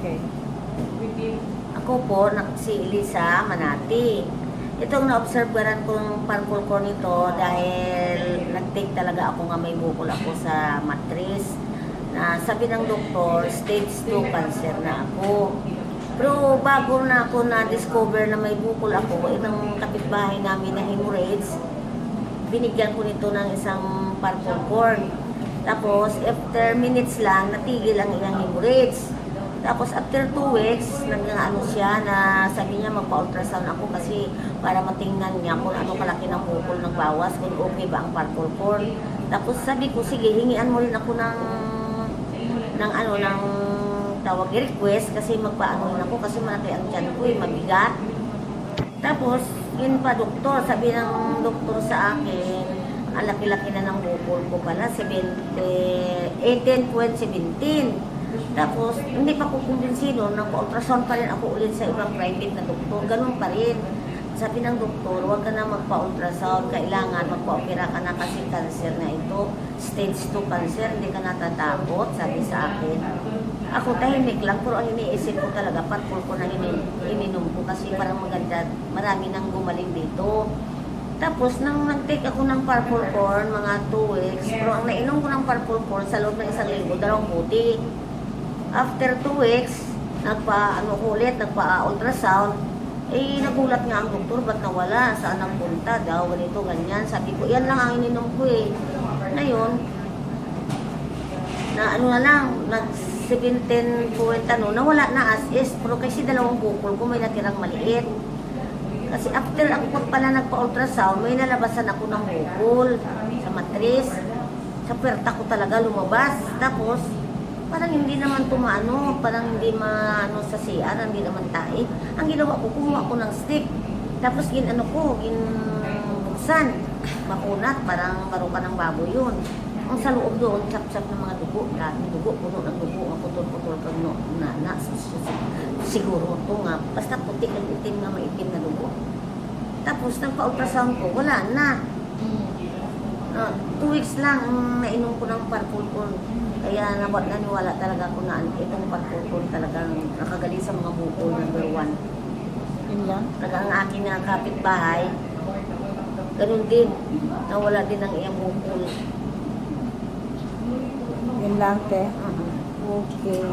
Okay. Ako po, si Elisa Manati. Itong na-observeran kong parkour ko nito dahil nag-take talaga ako nga may bukol ako sa matris. Na sabi ng doktor, stage 2 cancer na ako. Pero bago na ako na-discover na may bukol ako, itong kapitbahay namin na hemorrhage, binigyan ko nito ng isang parkour cord. Tapos, after minutes lang, natigil ang iyang hemorrhage. Tapos, after 2 weeks, nag-ano siya na sabi niya magpa-ultrasound ako kasi para matingnan niya kung ano kalaki ng bukol ng bawas, kung okay ba ang parkour cord. Tapos, sabi ko, sige, hingian mo rin ako ng tawag request kasi magpaano rin ako kasi malaki ang tiyan ko, mabigat. Tapos, yun pa doktor, sabi ng doktor sa akin, ang laki-laki na ng bukol ko pala, 18.17. Tapos, hindi pa ko kumbinsido, nagpa-ultrasound pa rin ako ulit sa ibang private na doktor, ganun pa rin. Sabi ng doktor, huwag ka na magpa-ultrasound, kailangan magpa-opera ka na kasi cancer na ito, stage 2 cancer, hindi ka natatakot, sabi sa akin. Ako tahimik lang, pero ang iniisip ko talaga, parkour ko na ininom ko kasi parang maganda, marami nang gumaling dito. Tapos, nang nag-take ako ng parkour corn, mga 2 weeks, pero ang nainom ko ng parkour corn sa loob ng 1 linggo, 2 buti. After 2 weeks, nagpa-ultrasound, nagulat nga ang doktor, ba't nawala? Saan ang punta daw? Ganito, ganyan. Sabi ko, yan lang ang ininom ko eh. Ngayon, nag-17 point nawala na as is. Pero kasi 2 bukol ko, may natirang maliit. Kasi after ako pala nagpa-ultrasound, may nalabasan ako ng bukol sa matris. Sa puwerta ko talaga lumabas. Tapos, parang hindi naman tumano, parang hindi maano sa CR, hindi naman tae. Ang ginawa ko, kumuha ko ng stick. Tapos ginbuksan, makunat, parang barukan ng baboy yun. Ang sa loob doon, chap-chap ng mga dugo, daming dugo, puno ng dugo, ang putol-putol kang nana. Siguro ito nga, basta puti ng itim nga maitim na dugo. Tapos nagpa-ultrasound ko, wala na. 2 weeks lang nainom ko ng parkour. Kaya naniwala talaga ako na itong parkour talagang nakagaling sa mga bukol number 1. Yun lang? Ang akin na kapitbahay, ganun din. Nawala din ang iyang bukol. Yun lang, te. Uh-huh. Okay.